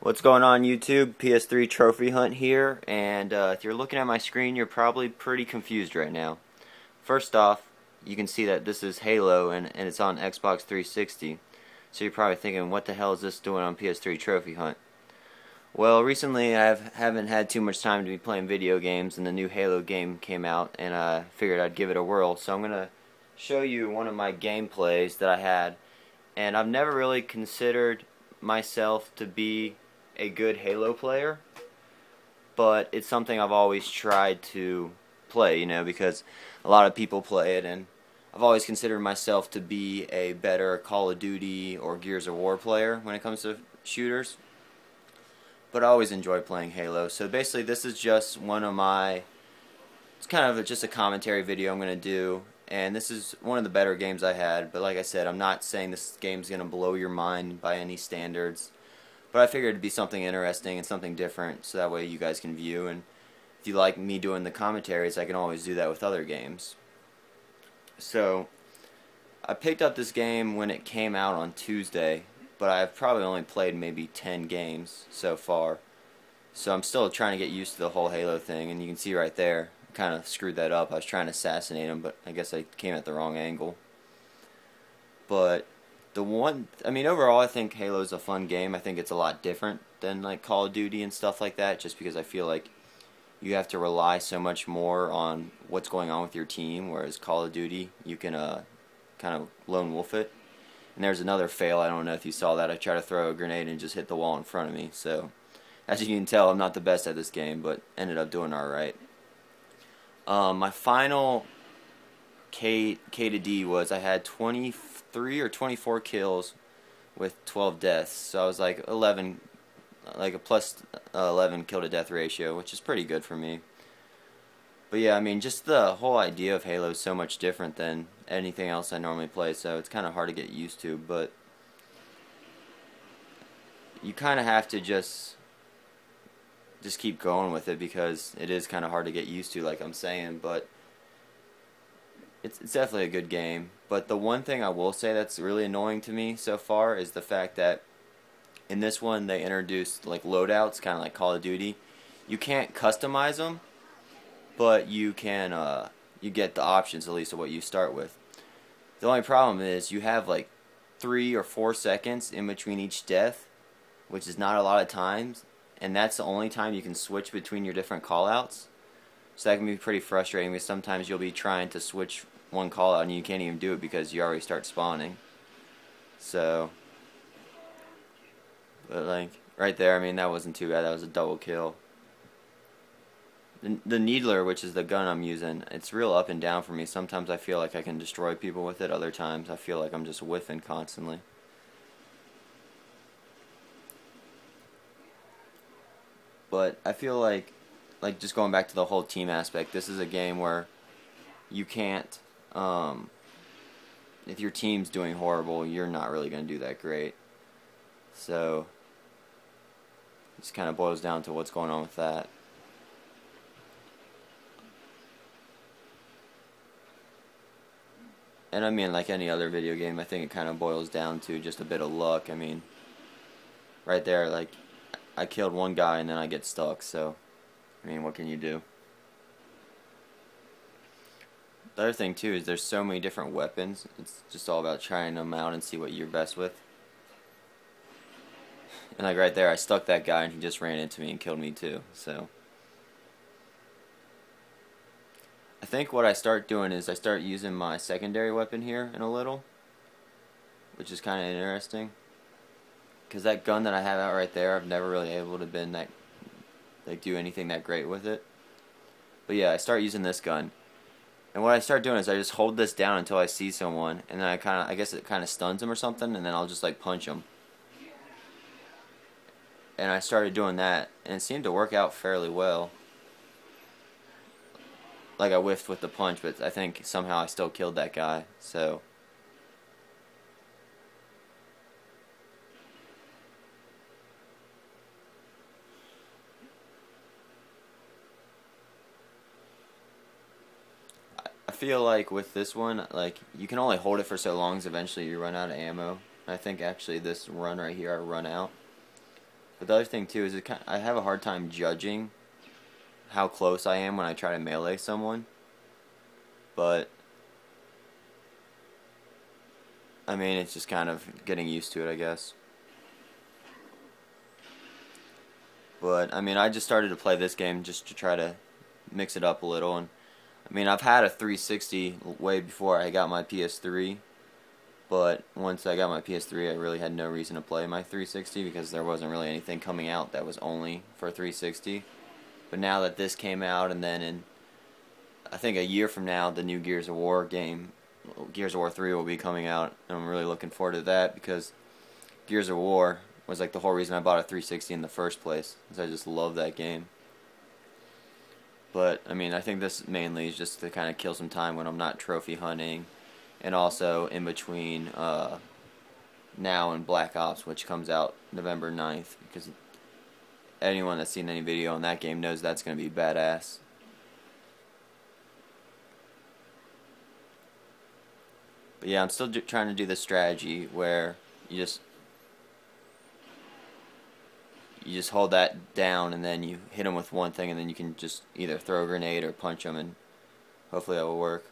What's going on YouTube? PS3 Trophy Hunt here, and if you're looking at my screen, you're probably pretty confused right now. First off, you can see that this is Halo and it's on Xbox 360, so you're probably thinking, what the hell is this doing on PS3 Trophy Hunt? Well, recently I haven't had too much time to be playing video games, and the new Halo game came out, and I figured I'd give it a whirl, so I'm going to show you one of my gameplays that I had, and I've never really considered myself to be a good Halo player, but it's something I've always tried to play, because a lot of people play it, and I've always considered myself to be a better Call of Duty or Gears of War player when it comes to shooters, but I always enjoy playing Halo. So basically this is just it's kind of just a commentary video I'm going to do, and this is one of the better games I had, but like I said, I'm not saying this game's going to blow your mind by any standards. But I figured it'd be something interesting and something different, so that way you guys can view. And if you like me doing the commentaries, I can always do that with other games. So I picked up this game when it came out on Tuesday, but I've probably only played maybe 10 games so far. So I'm still trying to get used to the whole Halo thing, and you can see right there, I kind of screwed that up. I was trying to assassinate him, but I guess I came at the wrong angle. But overall I think Halo's a fun game. I think it's a lot different than like Call of Duty and stuff like that, just because I feel like you have to rely so much more on what's going on with your team, whereas Call of Duty, you can kind of lone wolf it. And there's another fail, I don't know if you saw that. I tried to throw a grenade and just hit the wall in front of me. So, as you can tell, I'm not the best at this game, but ended up doing alright. My final K to D was I had 23 or 24 kills with 12 deaths, so I was like 11, like a plus 11 kill to death ratio, which is pretty good for me. But yeah, just the whole idea of Halo is so much different than anything else I normally play, so it's kind of hard to get used to, but you kind of have to just keep going with it, because it is kind of hard to get used to, like I'm saying, but it's definitely a good game. But the one thing I will say that's really annoying to me so far is the fact that in this one they introduced like loadouts, kind of like Call of Duty. You can't customize them, but you can you get the options at least of what you start with. The only problem is you have like 3 or 4 seconds in between each death, which is not a lot of times, and that's the only time you can switch between your different callouts. So that can be pretty frustrating, because sometimes you'll be trying to switch one call out and you can't even do it because you already start spawning. So, but like right there, that wasn't too bad. That was a double kill. The Needler, which is the gun I'm using, it's real up and down for me. Sometimes I feel like I can destroy people with it. Other times I feel like I'm just whiffing constantly. But I feel like just going back to the whole team aspect, this is a game where you can't, if your team's doing horrible, you're not really going to do that great. So it just kind of boils down to what's going on with that. And like any other video game, I think it kind of boils down to just a bit of luck. Right there, like, I killed one guy and then I get stuck, so what can you do? The other thing too is there's so many different weapons. It's just all about trying them out and see what you're best with. And like right there, I stuck that guy and he just ran into me and killed me too. So I think what I start doing is I start using my secondary weapon here in a little, which is kind of interesting, because that gun that I have out right there, I've never really able to do anything that great with it. But yeah, I start using this gun. And what I start doing is I just hold this down until I see someone, and then I guess it kind of stuns them or something, and then I'll just like punch them. And I started doing that, and it seemed to work out fairly well. Like, I whiffed with the punch, but I think somehow I still killed that guy, so I feel like with this one, like, you can only hold it for so long, as eventually you run out of ammo. I think actually this run right here I run out. But the other thing too is I have a hard time judging how close I am when I try to melee someone. But I mean, it's just kind of getting used to it, I guess. But I mean, I just started to play this game just to try to mix it up a little. And I mean, I've had a 360 way before I got my PS3. But once I got my PS3, I really had no reason to play my 360 because there wasn't really anything coming out that was only for 360. But now that this came out, and then in I think a year from now, the new Gears of War game, Gears of War 3, will be coming out, and I'm really looking forward to that because Gears of War was like the whole reason I bought a 360 in the first place, because I just love that game. But I mean, I think this mainly is just to kind of kill some time when I'm not trophy hunting, and also in between now and Black Ops, which comes out November 9th, because anyone that's seen any video on that game knows that's going to be badass. But yeah, I'm still trying to do the strategy where you just hold that down and then you hit them with one thing, and then you can just either throw a grenade or punch them, and hopefully that will work.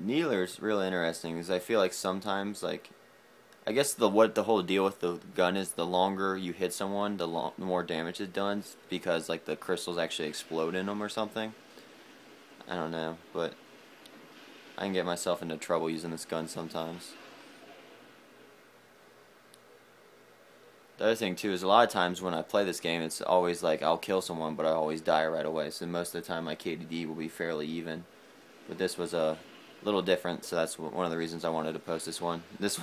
Kneeler's really interesting because I feel like sometimes, like, I guess what the whole deal with the gun is, the longer you hit someone, the more damage it does, because like the crystals actually explode in them or something. I don't know, but I can get myself into trouble using this gun sometimes. The other thing too is a lot of times when I play this game, it's always like I'll kill someone, but I always die right away. So most of the time my KDD will be fairly even. But this was a little different, so that's one of the reasons I wanted to post this one. This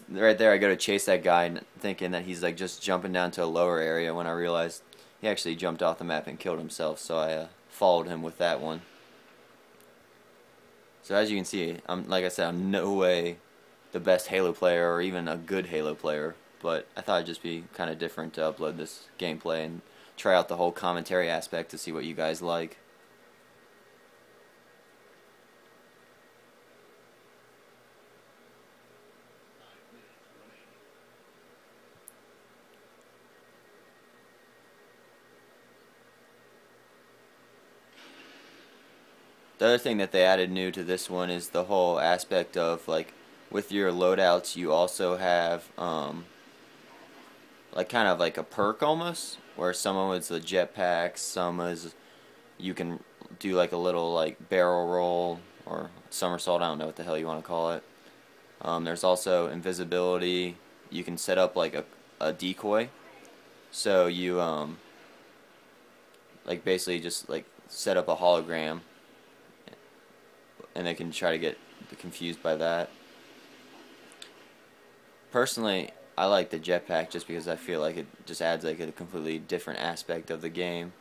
right there, I go to chase that guy thinking that he's like just jumping down to a lower area, when I realized he actually jumped off the map and killed himself, so I followed him with that one. So as you can see, like I said, I'm no way the best Halo player or even a good Halo player, but I thought it'd just be kind of different to upload this gameplay and try out the whole commentary aspect to see what you guys like. The other thing that they added new to this one is the whole aspect of, like, with your loadouts, you also have like kind of like a perk almost, where some is the jetpack, some is you can do like a little like barrel roll or somersault. I don't know what the hell you want to call it. There's also invisibility. You can set up like a decoy, so you like basically just like set up a hologram, and they can try to get confused by that. Personally, I like the jetpack just because I feel like it just adds like a completely different aspect of the game.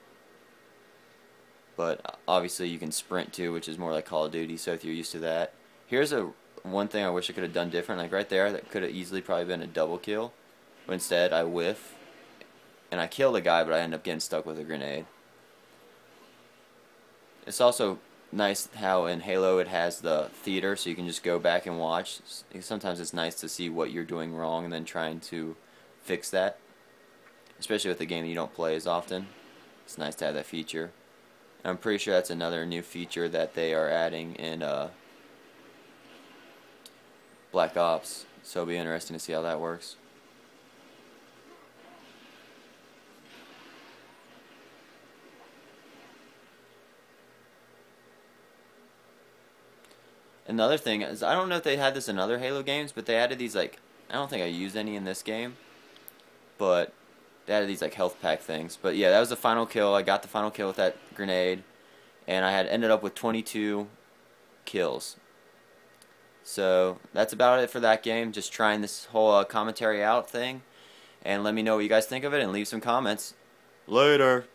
But obviously you can sprint too, which is more like Call of Duty, so if you're used to that. Here's one thing I wish I could have done different, like right there, that could have easily probably been a double kill. But instead I whiff, and I kill the guy, but I end up getting stuck with a grenade. It's also nice how in Halo it has the theater, so you can just go back and watch. Sometimes it's nice to see what you're doing wrong and then trying to fix that, especially with a game that you don't play as often. It's nice to have that feature. And I'm pretty sure that's another new feature that they are adding in Black Ops, so it'll be interesting to see how that works. Another thing is, I don't know if they had this in other Halo games, but they added these, like, I don't think I used any in this game, but they added these like health pack things. But yeah, that was the final kill. I got the final kill with that grenade, and I had ended up with 22 kills. So that's about it for that game. Just trying this whole commentary out thing, and let me know what you guys think of it and leave some comments. Later.